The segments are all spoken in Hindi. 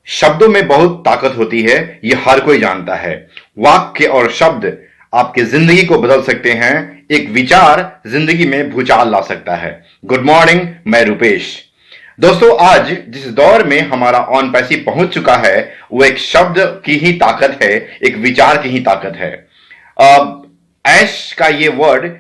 शब्दों में बहुत ताकत होती है, यह हर कोई जानता है। वाक्य और शब्द आपकी जिंदगी को बदल सकते हैं। एक विचार जिंदगी में भूचाल ला सकता है। गुड मॉर्निंग, मैं रुपेश। दोस्तों, आज जिस दौर में हमारा ऑन पैसिव पहुंच चुका है, वो एक शब्द की ही ताकत है, एक विचार की ही ताकत है। ऐश का ये वर्ड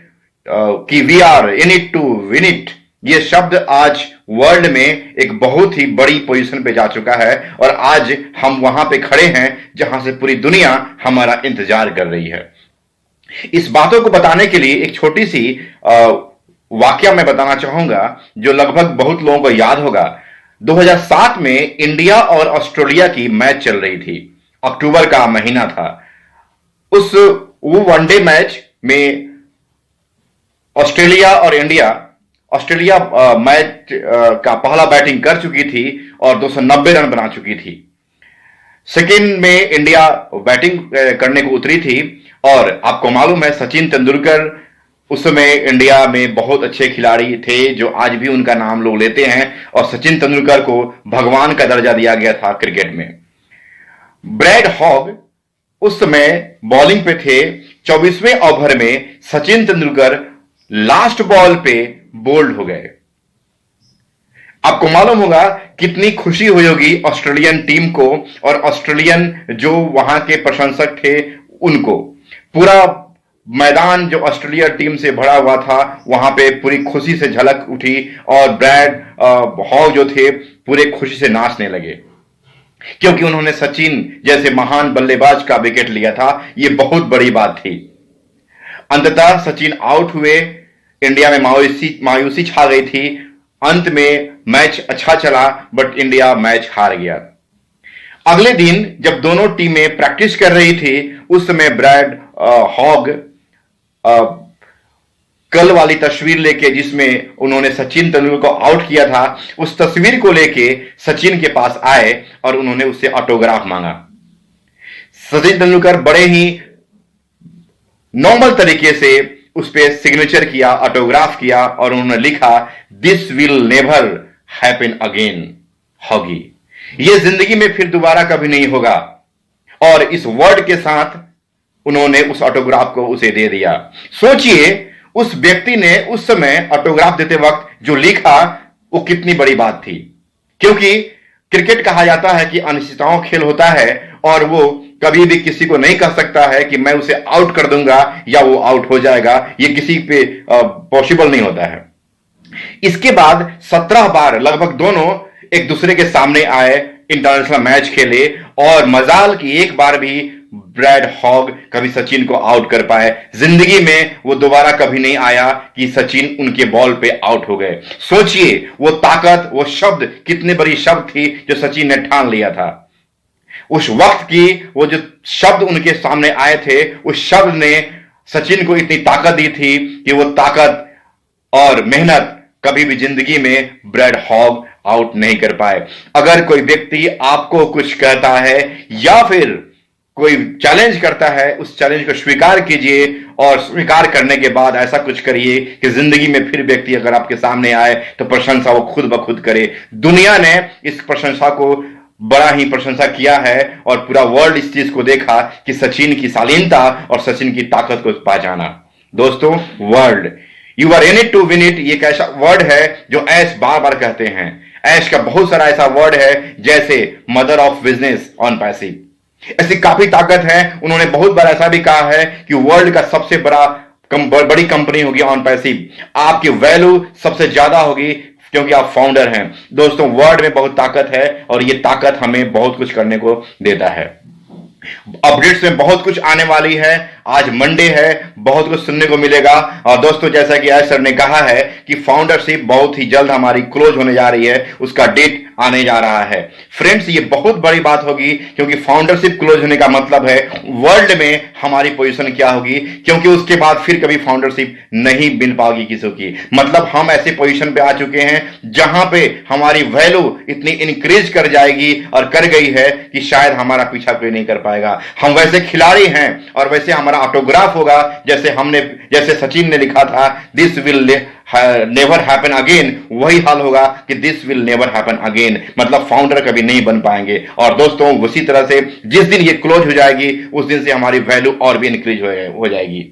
कि we are in it to win it, ये शब्द आज वर्ल्ड में एक बहुत ही बड़ी पोजीशन पे जा चुका है और आज हम वहां पे खड़े हैं जहां से पूरी दुनिया हमारा इंतजार कर रही है। इस बातों को बताने के लिए एक छोटी सी वाकया मैं बताना चाहूंगा जो लगभग बहुत लोगों को याद होगा। 2007 में इंडिया और ऑस्ट्रेलिया की मैच चल रही थी। अक्टूबर का महीना था। वो वनडे मैच में ऑस्ट्रेलिया मैच का पहला बैटिंग कर चुकी थी और 290 रन बना चुकी थी। सेकेंड में इंडिया बैटिंग करने को उतरी थी और आपको मालूम है सचिन तेंदुलकर उस समय इंडिया में बहुत अच्छे खिलाड़ी थे जो आज भी उनका नाम लोग लेते हैं और सचिन तेंदुलकर को भगवान का दर्जा दिया गया था क्रिकेट में। ब्रैड हॉग उस समय बॉलिंग पे थे। 24वें ओवर में सचिन तेंदुलकर लास्ट बॉल पे बोल्ड हो गए। आपको मालूम होगा कितनी खुशी हुई होगी ऑस्ट्रेलियन टीम को और ऑस्ट्रेलियन जो वहां के प्रशंसक थे उनको। पूरा मैदान जो ऑस्ट्रेलिया टीम से भरा हुआ था वहां पे पूरी खुशी से झलक उठी और ब्रैड हॉग जो थे पूरे खुशी से नाचने लगे क्योंकि उन्होंने सचिन जैसे महान बल्लेबाज का विकेट लिया था। यह बहुत बड़ी बात थी। अंततः सचिन आउट हुए। इंडिया में मायूसी छा गई थी। अंत में मैच अच्छा चला बट इंडिया मैच हार गया। अगले दिन जब दोनों टीमें प्रैक्टिस कर रही थी उस समय ब्रैड हॉग कल वाली तस्वीर लेके जिसमें उन्होंने सचिन तेंदुलकर को आउट किया था उस तस्वीर को लेके सचिन के पास आए और उन्होंने उससे ऑटोग्राफ मांगा। सचिन तेंदुलकर बड़े ही नॉर्मल तरीके से उस पर सिग्नेचर किया, ऑटोग्राफ किया और उन्होंने लिखा, this will never happen again हॉगी। यह जिंदगी में फिर दोबारा कभी नहीं होगा। और इस वर्ड के साथ उन्होंने उस ऑटोग्राफ को उसे दे दिया। सोचिए उस व्यक्ति ने उस समय ऑटोग्राफ देते वक्त जो लिखा वो कितनी बड़ी बात थी। क्योंकि क्रिकेट कहा जाता है कि अनिश्चितताओं खेल होता है और वो कभी भी किसी को नहीं कह सकता है कि मैं उसे आउट कर दूंगा या वो आउट हो जाएगा। ये किसी पे पॉसिबल नहीं होता है। इसके बाद 17 बार लगभग दोनों एक दूसरे के सामने आए, इंटरनेशनल मैच खेले और मजाल की एक बार भी ब्रैड हॉग कभी सचिन को आउट कर पाए। जिंदगी में वो दोबारा कभी नहीं आया कि सचिन उनके बॉल पे आउट हो गए। सोचिए वो ताकत, वो शब्द कितनी बड़ी शब्द थी जो सचिन ने ठान लिया था। उस वक्त की वो जो शब्द उनके सामने आए थे उस शब्द ने सचिन को इतनी ताकत दी थी कि वो ताकत और मेहनत कभी भी जिंदगी में ब्रैड हॉग आउट नहीं कर पाए। अगर कोई व्यक्ति आपको कुछ कहता है या फिर कोई चैलेंज करता है, उस चैलेंज को स्वीकार कीजिए और स्वीकार करने के बाद ऐसा कुछ करिए कि जिंदगी में फिर व्यक्ति अगर आपके सामने आए तो प्रशंसा वो खुद ब खुद करे। दुनिया ने इस प्रशंसा को बड़ा ही प्रशंसा किया है और पूरा वर्ल्ड इस चीज को देखा कि सचिन की शालीनता और सचिन की ताकत को पहचाना। दोस्तों, world you are in it to win it, ये एक ऐसा वर्ड है जो ऐश बार बार कहते हैं। ऐश का बहुत सारा ऐसा वर्ड है जैसे mother of business on passive, ऐसी काफी ताकत है। उन्होंने बहुत बार ऐसा भी कहा है कि वर्ल्ड का सबसे बड़ी कंपनी होगी ऑन पैसिव, आपकी वैल्यू सबसे ज्यादा होगी क्योंकि आप फाउंडर हैं। दोस्तों, वर्ड में बहुत ताकत है और ये ताकत हमें बहुत कुछ करने को देता है। अपडेट्स में बहुत कुछ आने वाली है। आज मंडे है, बहुत कुछ सुनने को मिलेगा। और दोस्तों, जैसा कि आज सर ने कहा है कि फाउंडरशिप बहुत ही जल्द हमारी क्लोज होने जा रही है, उसका डेट आने जा रहा है। फ्रेंड्स, ये बहुत बड़ी बात होगी क्योंकि फाउंडरशिप क्लोज होने का मतलब है वर्ल्ड में हमारी पोजीशन क्या होगी, क्योंकि उसके बाद फिर कभी फाउंडरशिप नहीं मिल पाएगी किसी की। मतलब हम ऐसे पोजीशन पे आ चुके हैं जहां पे हमारी वैल्यू इतनी इंक्रीज कर जाएगी और कर गई है कि शायद हमारा पीछा कोई नहीं कर पाएगा। हम वैसे खिलाड़ी हैं और वैसे हमारा हमारा ऑटोग्राफ होगा, जैसे सचिन ने लिखा था this will never happen again, वही हाल होगा कि this will never happen again, मतलब फाउंडर कभी नहीं बन पाएंगे। और दोस्तों उसी तरह से जिस दिन ये क्लोज हो जाएगी उस दिन से हमारी वैल्यू और भी इंक्रीज हो जाएगी।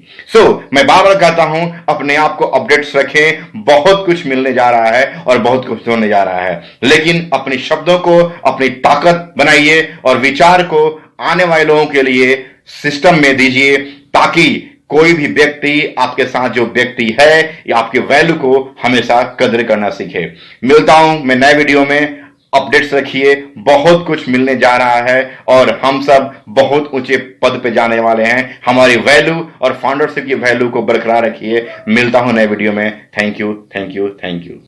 मैं बार बार कहता हूं अपने आप को अपडेट्स रखें, बहुत कुछ मिलने जा रहा है और बहुत कुछ होने जा रहा है, लेकिन अपने शब्दों को अपनी ताकत बनाइए और विचार को आने वाले लोगों के लिए सिस्टम में दीजिए, ताकि कोई भी व्यक्ति आपके साथ जो व्यक्ति है या आपके वैल्यू को हमेशा कदर करना सीखे। मिलता हूं मैं नए वीडियो में, अपडेट्स रखिए, बहुत कुछ मिलने जा रहा है और हम सब बहुत ऊंचे पद पे जाने वाले हैं। हमारी वैल्यू और फाउंडरशिप की वैल्यू को बरकरार रखिए। मिलता हूं नए वीडियो में। Thank you, thank you, thank you.